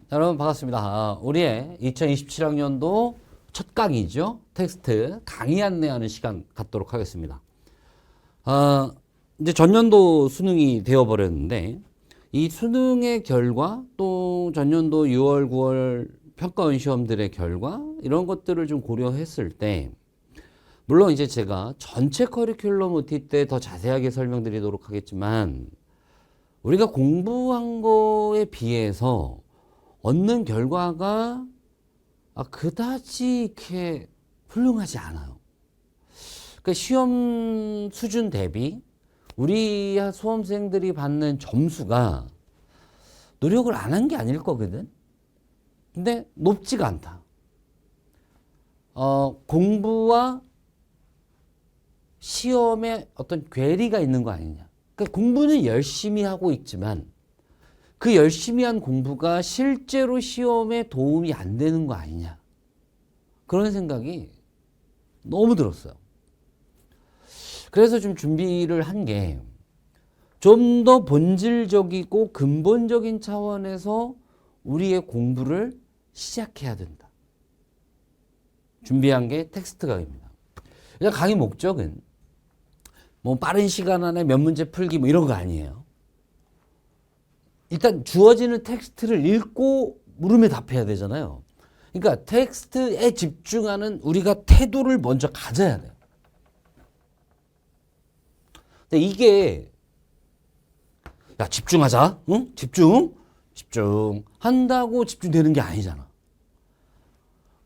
자, 여러분 반갑습니다. 우리의 2027학년도 첫 강의죠. 텍스트 강의 안내하는 시간 갖도록 하겠습니다. 이제 전년도 수능이 되어버렸는데 이 수능의 결과 또 전년도 6월, 9월 평가원 시험들의 결과 이런 것들을 좀 고려했을 때 물론 이제 제가 전체 커리큘럼 OT 때 더 자세하게 설명드리도록 하겠지만 우리가 공부한 거에 비해서 얻는 결과가 그다지 이렇게 훌륭하지 않아요. 그러니까 시험 수준 대비 우리 수험생들이 받는 점수가 노력을 안 한 게 아닐 거거든. 근데 높지가 않다. 공부와 시험에 어떤 괴리가 있는 거 아니냐. 그러니까 공부는 열심히 하고 있지만 그 열심히 한 공부가 실제로 시험에 도움이 안 되는 거 아니냐. 그런 생각이 너무 들었어요. 그래서 좀 준비를 한 게 좀 더 본질적이고 근본적인 차원에서 우리의 공부를 시작해야 된다. 준비한 게 텍스트 강의입니다. 강의 목적은 뭐 빠른 시간 안에 몇 문제 풀기 뭐 이런 거 아니에요. 일단 주어지는 텍스트를 읽고 물음에 답해야 되잖아요. 그러니까 텍스트에 집중하는 우리가 태도를 먼저 가져야 돼요. 근데 이게 야 집중하자, 응? 집중한다고 집중되는 게 아니잖아.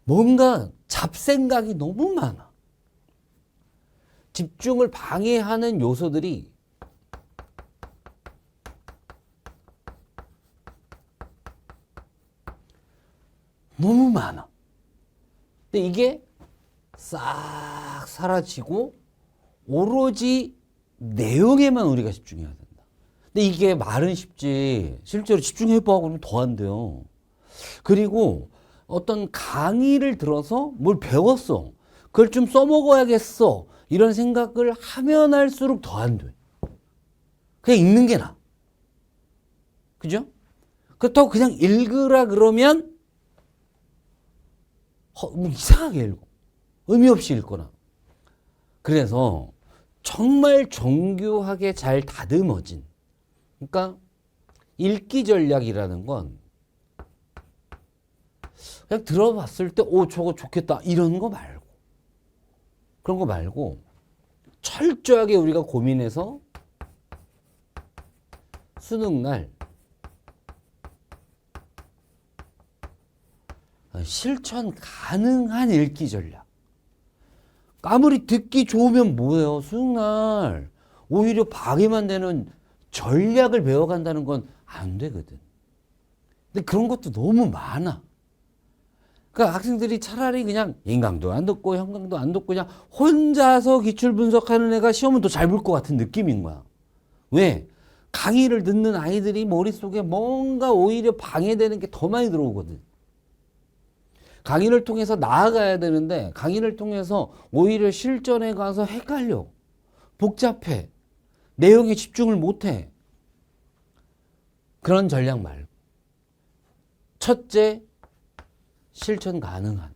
뭔가 잡생각이 너무 많아. 집중을 방해하는 요소들이 너무 많아. 근데 이게 싹 사라지고 오로지 내용에만 우리가 집중해야 된다. 근데 이게 말은 쉽지 실제로 집중해봐 그러면 더 안 돼요. 그리고 어떤 강의를 들어서 뭘 배웠어. 그걸 좀 써먹어야겠어. 이런 생각을 하면 할수록 더 안 돼. 그냥 읽는 게 나아. 그죠? 그렇다고 그냥 읽으라 그러면 뭐 이상하게 읽어. 의미 없이 읽거나. 그래서 정말 정교하게 잘 다듬어진. 그러니까 읽기 전략이라는 건 그냥 들어봤을 때 저거 좋겠다 이런 거 말고 그런 거 말고 철저하게 우리가 고민해서 수능날 실천 가능한 읽기 전략. 아무리 듣기 좋으면 뭐예요? 수능날 오히려 방해만 되는 전략을 배워간다는 건 안 되거든. 근데 그런 것도 너무 많아. 그러니까 학생들이 차라리 그냥 인강도 안 듣고 형강도 안 듣고 그냥 혼자서 기출 분석하는 애가 시험은 더 잘 볼 것 같은 느낌인 거야. 왜? 강의를 듣는 아이들이 머릿속에 뭔가 오히려 방해되는 게 더 많이 들어오거든. 강의를 통해서 나아가야 되는데 강의를 통해서 오히려 실전에 가서 헷갈려. 복잡해. 내용에 집중을 못해. 그런 전략 말고. 첫째, 실천 가능한.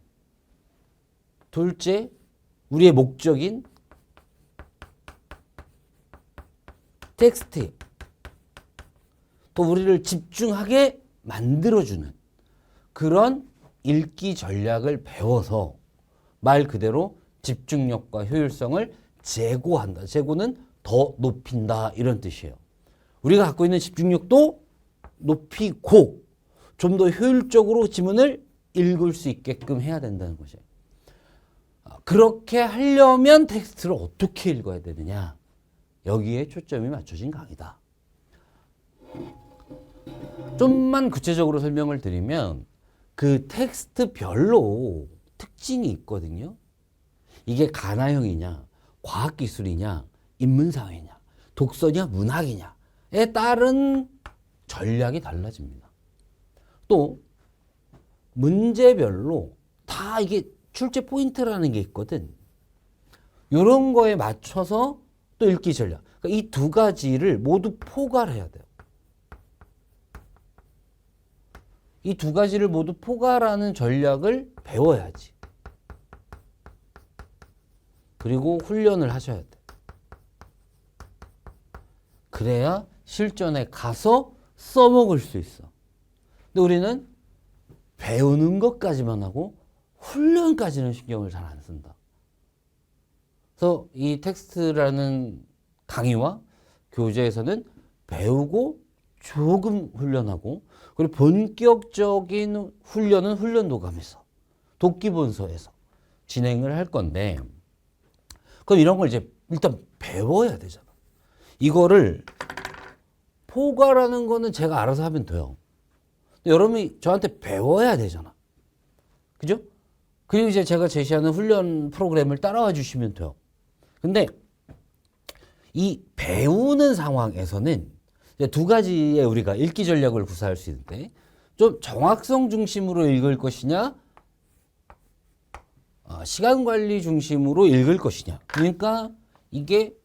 둘째, 우리의 목적인 텍스트. 또 우리를 집중하게 만들어주는 그런 읽기 전략을 배워서 말 그대로 집중력과 효율성을 제고한다. 제고는 더 높인다 이런 뜻이에요. 우리가 갖고 있는 집중력도 높이고 좀 더 효율적으로 지문을 읽을 수 있게끔 해야 된다는 것이에요. 그렇게 하려면 텍스트를 어떻게 읽어야 되느냐. 여기에 초점이 맞춰진 강의다. 좀만 구체적으로 설명을 드리면 그 텍스트별로 특징이 있거든요. 이게 가나형이냐, 과학기술이냐, 인문사회냐, 독서냐, 문학이냐에 따른 전략이 달라집니다. 또 문제별로 다 이게 출제 포인트라는 게 있거든. 이런 거에 맞춰서 또 읽기 전략. 그러니까 이 두 가지를 모두 포괄해야 돼요. 이 두 가지를 모두 포괄하는 전략을 배워야지. 그리고 훈련을 하셔야 돼. 그래야 실전에 가서 써먹을 수 있어. 근데 우리는 배우는 것까지만 하고 훈련까지는 신경을 잘 안 쓴다. 그래서 이 텍스트라는 강의와 교재에서는 배우고 조금 훈련하고, 그리고 본격적인 훈련은 훈련도감에서, 독기본서에서 진행을 할 건데, 그럼 이런 걸 이제 일단 배워야 되잖아. 이거를 포괄하는 거는 제가 알아서 하면 돼요. 여러분이 저한테 배워야 되잖아. 그죠? 그리고 이제 제가 제시하는 훈련 프로그램을 따라와 주시면 돼요. 근데 이 배우는 상황에서는 이제 두 가지의 우리가 읽기 전략을 구사할 수 있는데, 좀 정확성 중심으로 읽을 것이냐, 시간 관리 중심으로 읽을 것이냐. 그러니까 이게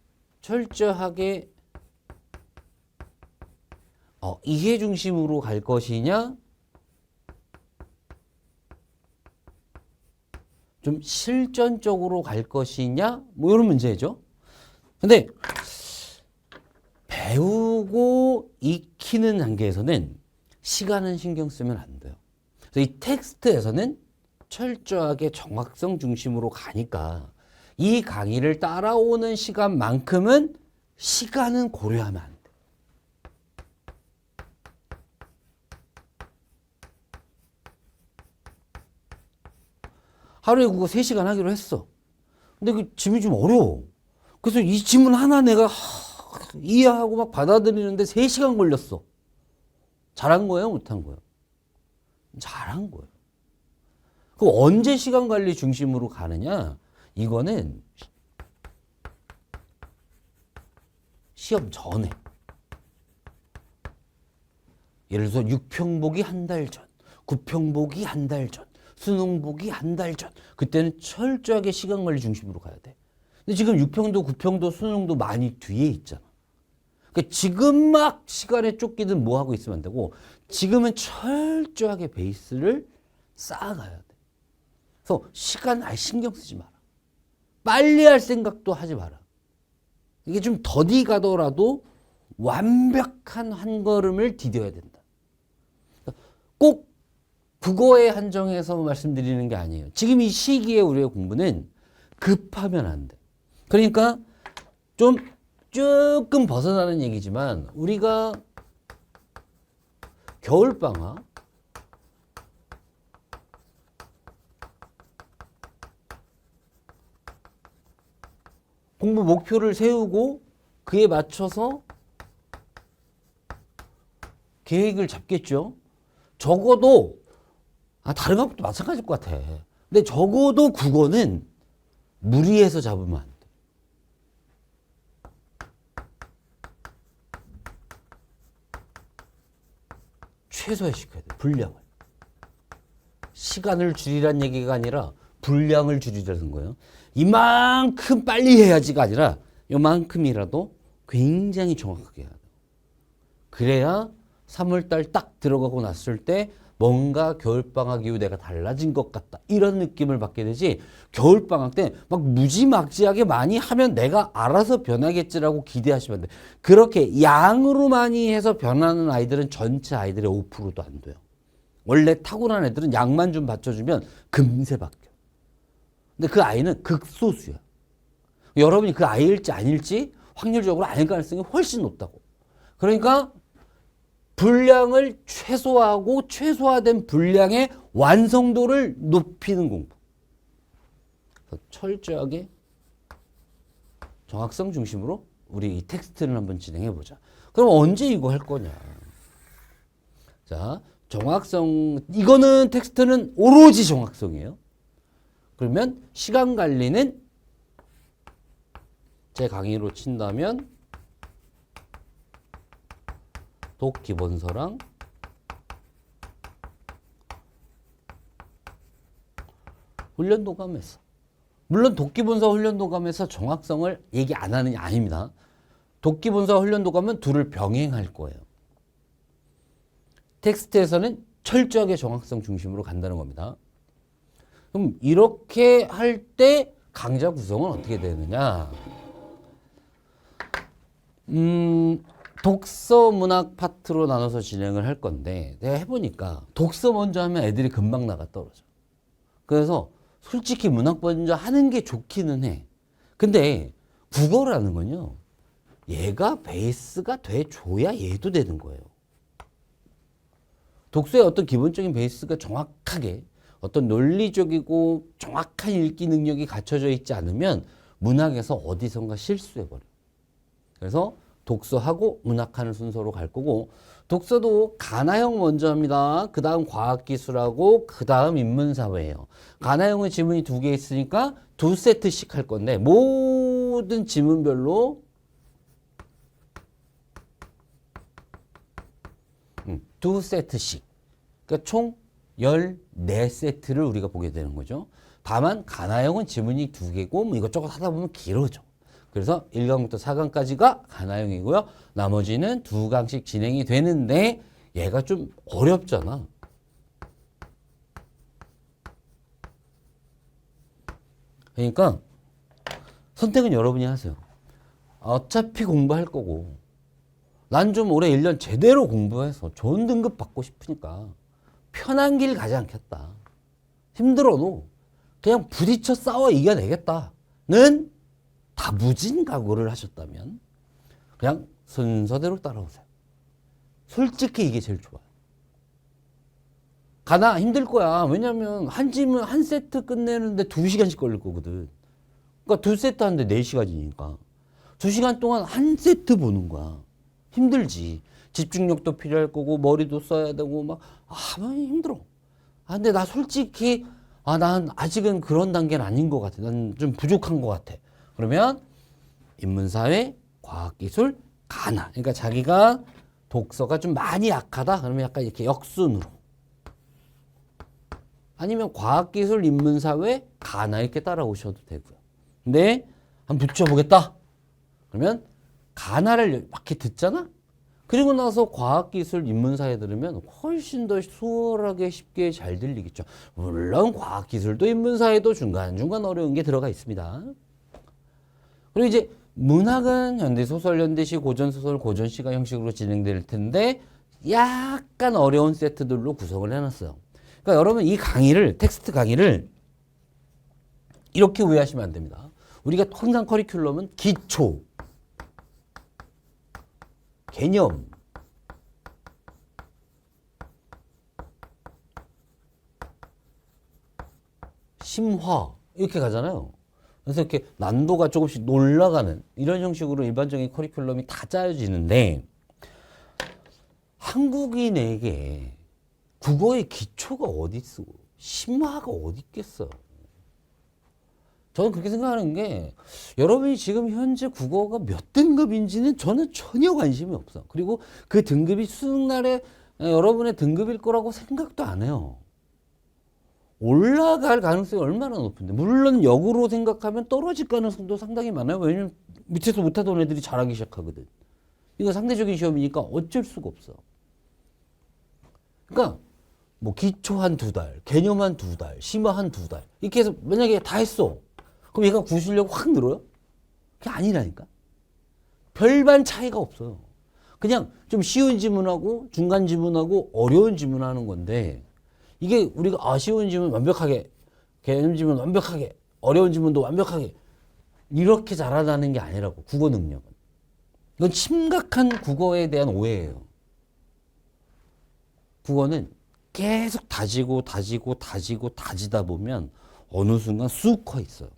철저하게 이해 중심으로 갈 것이냐, 좀 실전적으로 갈 것이냐, 뭐 이런 문제죠. 근데 배우고 익히는 단계에서는 시간은 신경 쓰면 안 돼요. 그래서 이 텍스트에서는 철저하게 정확성 중심으로 가니까 이 강의를 따라오는 시간만큼은 시간은 고려하면 안 돼. 하루에 그거 3시간 하기로 했어. 근데 그 질문이 좀 어려워. 그래서 이 질문 하나 내가 이해하고 막 받아들이는데 3시간 걸렸어. 잘한 거예요? 못한 거예요? 잘한 거예요. 그럼 언제 시간 관리 중심으로 가느냐? 이거는 시험 전에. 예를 들어서 6평 보기 한 달 전, 9평 보기 한 달 전, 수능 보기 한 달 전. 그때는 철저하게 시간 관리 중심으로 가야 돼. 근데 지금 6평도 9평도 수능도 많이 뒤에 있잖아. 그러니까 지금 막 시간에 쫓기든 뭐 하고 있으면 안 되고, 지금은 철저하게 베이스를 쌓아가야 돼. 그래서 시간 아예 신경 쓰지 마라. 빨리 할 생각도 하지 마라. 이게 좀 더디 가더라도 완벽한 한 걸음을 디뎌야 된다. 꼭 국어에 한정해서 말씀드리는 게 아니에요. 지금 이 시기에 우리의 공부는 급하면 안 돼. 그러니까 좀 조금 벗어나는 얘기지만, 우리가 겨울방학, 공부 목표를 세우고 그에 맞춰서 계획을 잡겠죠. 적어도 다른 것도 마찬가지일 것 같아. 근데 적어도 국어는 무리해서 잡으면 안 돼. 최소화 시켜야 돼. 분량을. 시간을 줄이란 얘기가 아니라 분량을 줄이라는 거예요. 이만큼 빨리 해야지가 아니라 이만큼이라도 굉장히 정확하게 해야 돼요. 그래야 3월달 딱 들어가고 났을 때 뭔가 겨울방학 이후 내가 달라진 것 같다, 이런 느낌을 받게 되지, 겨울방학 때 막 무지막지하게 많이 하면 내가 알아서 변하겠지라고 기대하시면 안 돼. 그렇게 양으로 많이 해서 변하는 아이들은 전체 아이들의 5%도 안 돼요. 원래 타고난 애들은 양만 좀 받쳐주면 금세 바뀌어. 근데 그 아이는 극소수야. 여러분이 그 아이일지 아닐지 확률적으로 아닐 가능성이 훨씬 높다고. 그러니까 분량을 최소화하고 최소화된 분량의 완성도를 높이는 공부. 철저하게 정확성 중심으로 우리 이 텍스트를 한번 진행해 보자. 그럼 언제 이거 할 거냐? 자, 정확성, 이거는 텍스트는 오로지 정확성이에요. 그러면 시간 관리는 제 강의로 친다면 독기본서랑 훈련도감에서, 물론 독기본서 훈련도감에서 정확성을 얘기 안 하는 게 아닙니다. 독기본서 훈련도감은 둘을 병행할 거예요. 텍스트에서는 철저하게 정확성 중심으로 간다는 겁니다. 그럼 이렇게 할 때 강좌 구성은 어떻게 되느냐? 독서 문학 파트로 나눠서 진행을 할 건데 내가 해보니까 독서 먼저 하면 애들이 금방 나가 떨어져. 그래서 솔직히 문학 먼저 하는 게 좋기는 해. 근데 국어라는 건요. 얘가 베이스가 돼줘야 얘도 되는 거예요. 독서의 어떤 기본적인 베이스가 정확하게 어떤 논리적이고 정확한 읽기 능력이 갖춰져 있지 않으면 문학에서 어디선가 실수해버려. 그래서 독서하고 문학하는 순서로 갈 거고 독서도 가나형 먼저 합니다. 그 다음 과학기술하고 그 다음 인문사회예요. 가나형은 지문이 2개 있으니까 2세트씩 할 건데 모든 지문별로 2세트씩 그러니까 총 14세트를 우리가 보게 되는 거죠. 다만 가나형은 지문이 2개고 뭐 이것저것 하다 보면 길어져. 그래서 1강부터 4강까지가 가나형이고요. 나머지는 2강씩 진행이 되는데 얘가 좀 어렵잖아. 그러니까 선택은 여러분이 하세요. 어차피 공부할 거고 난 좀 올해 1년 제대로 공부해서 좋은 등급 받고 싶으니까 편한 길 가지 않겠다. 힘들어도 그냥 부딪혀 싸워 이겨내겠다는 다무진 각오를 하셨다면 그냥 순서대로 따라오세요. 솔직히 이게 제일 좋아요. 가나 힘들 거야. 왜냐면 한 지문 한 세트 끝내는데 2시간씩 걸릴 거거든. 그러니까 2세트 하는데 4시간이니까 2시간 동안 한 세트 보는 거야. 힘들지. 집중력도 필요할 거고 머리도 써야 되고 막 힘들어. 근데 나 솔직히 난 아직은 그런 단계는 아닌 것 같아. 난 좀 부족한 것 같아. 그러면 인문사회, 과학기술, 가나. 그러니까 자기가 독서가 좀 많이 약하다. 그러면 약간 이렇게 역순으로. 아니면 과학기술, 인문사회, 가나 이렇게 따라오셔도 되고요. 근데 한번 붙여보겠다. 그러면 가나를 막 이렇게 듣잖아? 그리고 나서 과학기술, 인문사회 들으면 훨씬 더 수월하게 쉽게 잘 들리겠죠. 물론 과학기술도 인문사회도 중간중간 어려운 게 들어가 있습니다. 그리고 이제 문학은 현대소설, 현대시, 고전소설, 고전시가 형식으로 진행될 텐데 약간 어려운 세트들로 구성을 해놨어요. 그러니까 여러분 이 강의를, 텍스트 강의를 이렇게 오해하시면 안 됩니다. 우리가 항상 커리큘럼은 기초, 개념, 심화 이렇게 가잖아요. 그래서 이렇게 난도가 조금씩 올라가는 이런 형식으로 일반적인 커리큘럼이 다 짜여지는데 한국인에게 국어의 기초가 어디 있어? 심화가 어디 있겠어? 저는 그렇게 생각하는 게 여러분이 지금 현재 국어가 몇 등급인지는 저는 전혀 관심이 없어. 그리고 그 등급이 수능날에 여러분의 등급일 거라고 생각도 안 해요. 올라갈 가능성이 얼마나 높은데. 물론 역으로 생각하면 떨어질 가능성도 상당히 많아요. 왜냐면 밑에서 못하던 애들이 잘하기 시작하거든. 이거 상대적인 시험이니까 어쩔 수가 없어. 그러니까 뭐 기초 한 2달, 개념 한 2달, 심화 한 2달 이렇게 해서 만약에 다 했어. 그럼 얘가 구실력 확 늘어요? 그게 아니라니까. 별반 차이가 없어요. 그냥 좀 쉬운 지문하고 중간 지문하고 어려운 지문하는 건데 이게 우리가 쉬운 지문 완벽하게, 개념 지문 완벽하게, 어려운 지문도 완벽하게 이렇게 잘하다는 게 아니라고. 국어 능력은. 이건 심각한 국어에 대한 오해예요. 국어는 계속 다지다 보면 어느 순간 쑥 커 있어요.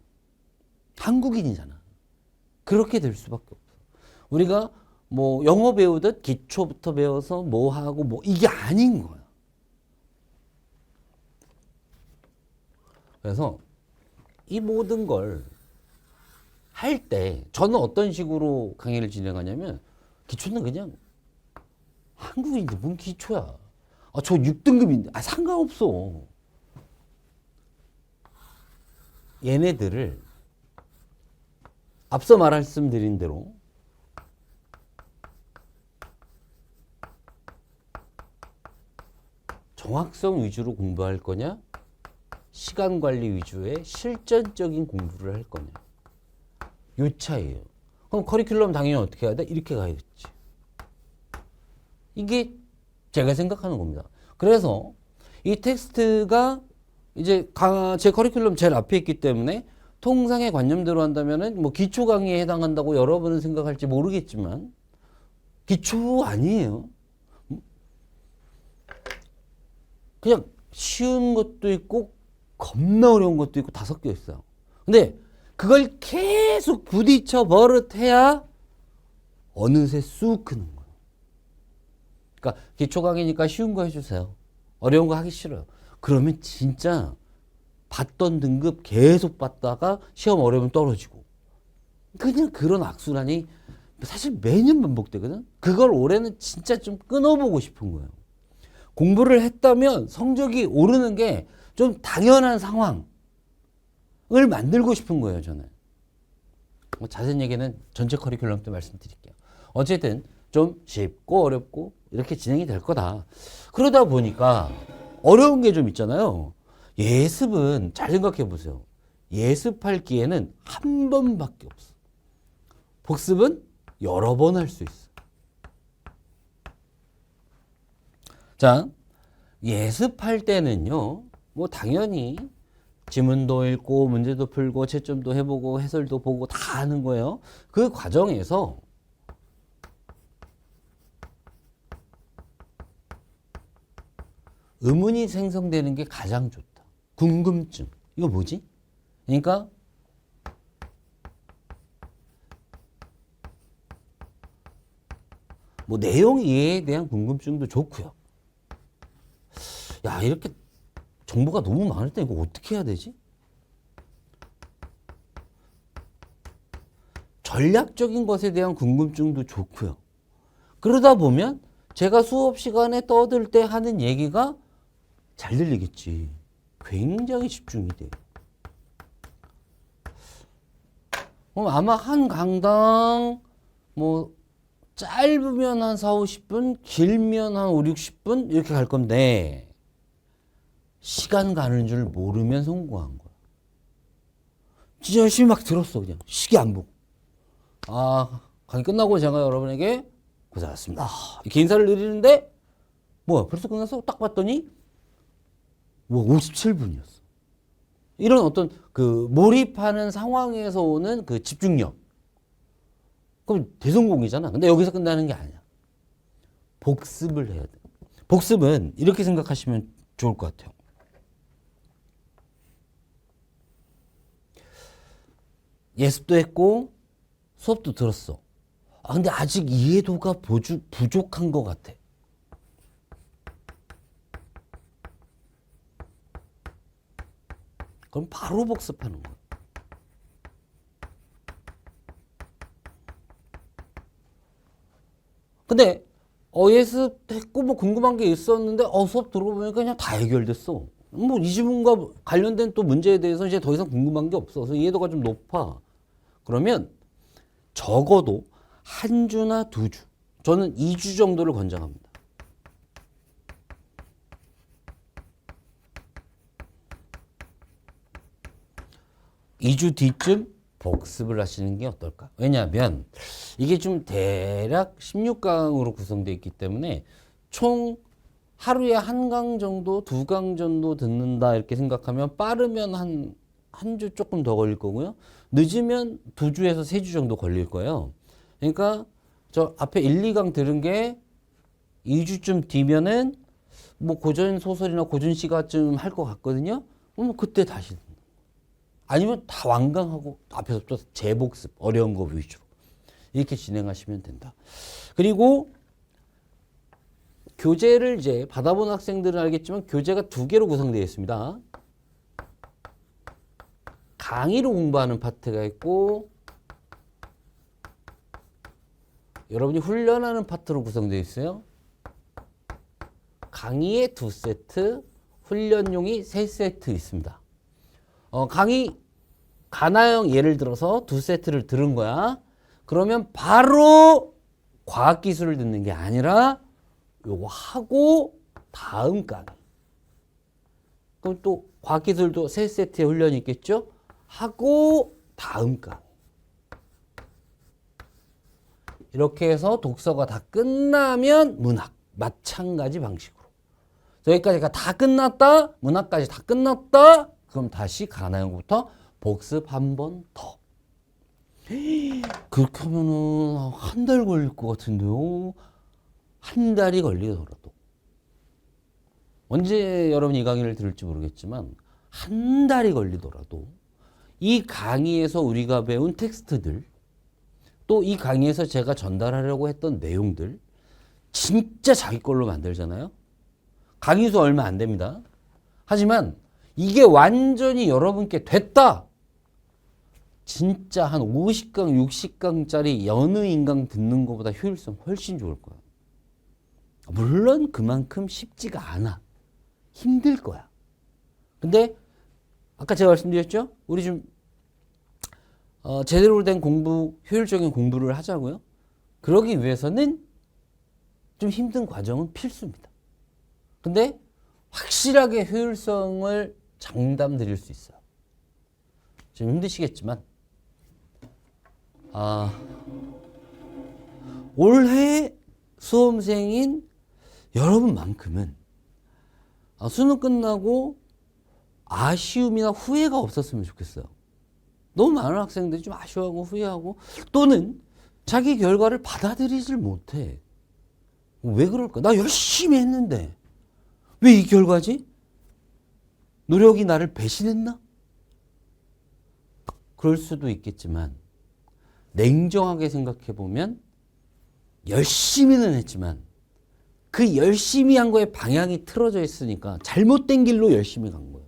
한국인이잖아. 그렇게 될 수밖에 없어. 우리가 뭐 영어 배우듯 기초부터 배워서 뭐 하고 뭐 이게 아닌 거야. 그래서 이 모든 걸 할 때 저는 어떤 식으로 강의를 진행하냐면 기초는 그냥 한국인인데 뭔 기초야. 저 6등급인데 상관없어. 얘네들을 앞서 말씀드린 대로 정확성 위주로 공부할 거냐? 시간 관리 위주의 실전적인 공부를 할 거냐? 요 차이예요. 그럼 커리큘럼 당연히 어떻게 해야 돼? 이렇게 가야겠지. 이게 제가 생각하는 겁니다. 그래서 이 텍스트가 이제 제 커리큘럼 제일 앞에 있기 때문에 통상의 관념대로 한다면은 뭐 기초 강의에 해당한다고 여러분은 생각할지 모르겠지만 기초 아니에요. 그냥 쉬운 것도 있고 겁나 어려운 것도 있고 다 섞여 있어요. 근데 그걸 계속 부딪혀 버릇해야 어느새 쑥 크는 거예요. 그러니까 기초 강의니까 쉬운 거 해주세요. 어려운 거 하기 싫어요. 그러면 진짜 받던 등급 계속 받다가 시험 어려우면 떨어지고 그냥 그런 악순환이 사실 매년 반복되거든. 그걸 올해는 진짜 좀 끊어보고 싶은 거예요. 공부를 했다면 성적이 오르는 게 좀 당연한 상황을 만들고 싶은 거예요, 저는. 뭐 자세한 얘기는 전체 커리큘럼 때 말씀드릴게요. 어쨌든 좀 쉽고 어렵고 이렇게 진행이 될 거다. 그러다 보니까 어려운 게 좀 있잖아요. 예습은 잘 생각해 보세요. 예습할 기회는 한 번밖에 없어. 복습은 여러 번 할 수 있어. 자, 예습할 때는요, 뭐 당연히 지문도 읽고 문제도 풀고 채점도 해보고 해설도 보고 다 하는 거예요. 그 과정에서 의문이 생성되는 게 가장 좋다. 궁금증. 이거 뭐지? 그러니까 뭐 내용 이해에 대한 궁금증도 좋고요. 야, 이렇게 정보가 너무 많을 때 이거 어떻게 해야 되지? 전략적인 것에 대한 궁금증도 좋고요. 그러다 보면 제가 수업 시간에 떠들 때 하는 얘기가 잘 들리겠지. 굉장히 집중이 돼요. 그럼 아마 한 강당 뭐 짧으면 한 4, 50분, 길면 한 5, 60분 이렇게 갈 건데 시간 가는 줄 모르면 성공한 거야. 진짜 열심히 막 들었어. 그냥 시계 안 보고. 아, 강의 끝나고 제가 여러분에게 고생하셨습니다. 이렇게 인사를 드리는데 뭐야 벌써 끝났어? 딱 봤더니 뭐 57분이었어. 이런 어떤 그 몰입하는 상황에서 오는 그 집중력. 그럼 대성공이잖아. 근데 여기서 끝나는 게 아니야. 복습을 해야 돼. 복습은 이렇게 생각하시면 좋을 것 같아요. 예습도 했고 수업도 들었어. 아, 근데 아직 이해도가 부족한 것 같아. 그럼 바로 복습하는 거야. 근데 예습했고 뭐 궁금한 게 있었는데 수업 들어보니까 그냥 다 해결됐어. 뭐 이 지문과 관련된 또 문제에 대해서 이제 더 이상 궁금한 게 없어서 이해도가 좀 높아. 그러면 적어도 한 주나 두 주, 저는 2주 정도를 권장합니다. 이 주 뒤쯤 복습을 하시는 게 어떨까? 왜냐하면 이게 좀 대략 16강으로 구성되어 있기 때문에 총 하루에 한 강 정도, 2강 정도 듣는다 이렇게 생각하면 빠르면 한 주 조금 더 걸릴 거고요. 늦으면 2주에서 3주 정도 걸릴 거예요. 그러니까 저 앞에 1, 2강 들은 게 2주쯤 뒤면은 뭐 고전 소설이나 고전 시가쯤 할 것 같거든요. 그럼 그때 다시 아니면 다 완강하고 앞에서부터 재복습 어려운 거 위주로 이렇게 진행하시면 된다. 그리고 교재를 이제 받아본 학생들은 알겠지만 교재가 2개로 구성되어 있습니다. 강의로 공부하는 파트가 있고 여러분이 훈련하는 파트로 구성되어 있어요. 강의에 2세트, 훈련용이 3세트 있습니다. 강의 가나형 예를 들어서 2세트를 들은 거야. 그러면 바로 과학기술을 듣는 게 아니라 요거 하고 다음 강의. 그럼 또 과학기술도 세 세트의 훈련이 있겠죠? 하고 다음 강의. 이렇게 해서 독서가 다 끝나면 문학. 마찬가지 방식으로. 여기까지가 다 끝났다. 문학까지 다 끝났다. 그럼 다시 가나형부터 복습 한 번 더. 그렇게 하면은 한 달 걸릴 것 같은데요. 한 달이 걸리더라도. 언제 여러분이 이 강의를 들을지 모르겠지만 한 달이 걸리더라도 이 강의에서 우리가 배운 텍스트들 또 이 강의에서 제가 전달하려고 했던 내용들 진짜 자기 걸로 만들잖아요. 강의 수 얼마 안 됩니다. 하지만 이게 완전히 여러분께 됐다. 진짜 한 50강, 60강짜리 여느 인강 듣는 것보다 효율성 훨씬 좋을 거야. 물론 그만큼 쉽지가 않아. 힘들 거야. 근데 아까 제가 말씀드렸죠? 우리 좀 제대로 된 공부, 효율적인 공부를 하자고요. 그러기 위해서는 좀 힘든 과정은 필수입니다. 근데 확실하게 효율성을 장담 드릴 수 있어요. 좀 힘드시겠지만 올해 수험생인 여러분만큼은 수능 끝나고 아쉬움이나 후회가 없었으면 좋겠어요. 너무 많은 학생들이 좀 아쉬워하고 후회하고 또는 자기 결과를 받아들이질 못해. 왜 그럴까? 나 열심히 했는데 왜 이 결과지? 노력이 나를 배신했나? 그럴 수도 있겠지만 냉정하게 생각해 보면 열심히는 했지만 그 열심히 한 거에 방향이 틀어져 있으니까 잘못된 길로 열심히 간 거예요.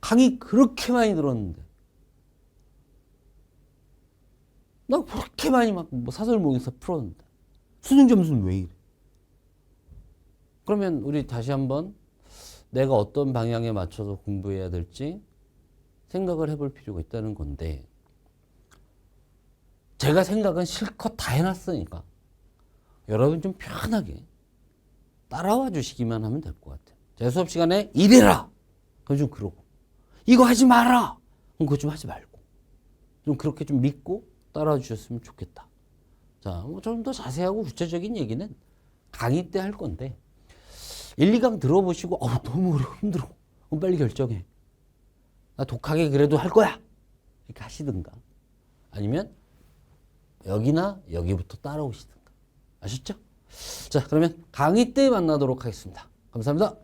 강의 그렇게 많이 들었는데 나 그렇게 많이 막 사설 모의고사 풀었는데 수능 점수는 왜 이래? 그러면 우리 다시 한번 내가 어떤 방향에 맞춰서 공부해야 될지 생각을 해볼 필요가 있다는 건데 제가 생각은 실컷 다 해놨으니까 여러분 좀 편하게 따라와 주시기만 하면 될 것 같아요. 제 수업 시간에 이래라! 그럼 좀 그러고 이거 하지 마라! 그럼 그거 좀 하지 말고 좀 그렇게 좀 믿고 따라와 주셨으면 좋겠다. 자, 좀 더 자세하고 구체적인 얘기는 강의 때 할 건데 1, 2강 들어보시고 너무 어려워 힘들어. 그럼 빨리 결정해. 나 독하게 그래도 할 거야. 이렇게 하시든가 아니면 여기나 여기부터 따라오시든가. 아셨죠? 자, 그러면 강의 때 만나도록 하겠습니다. 감사합니다.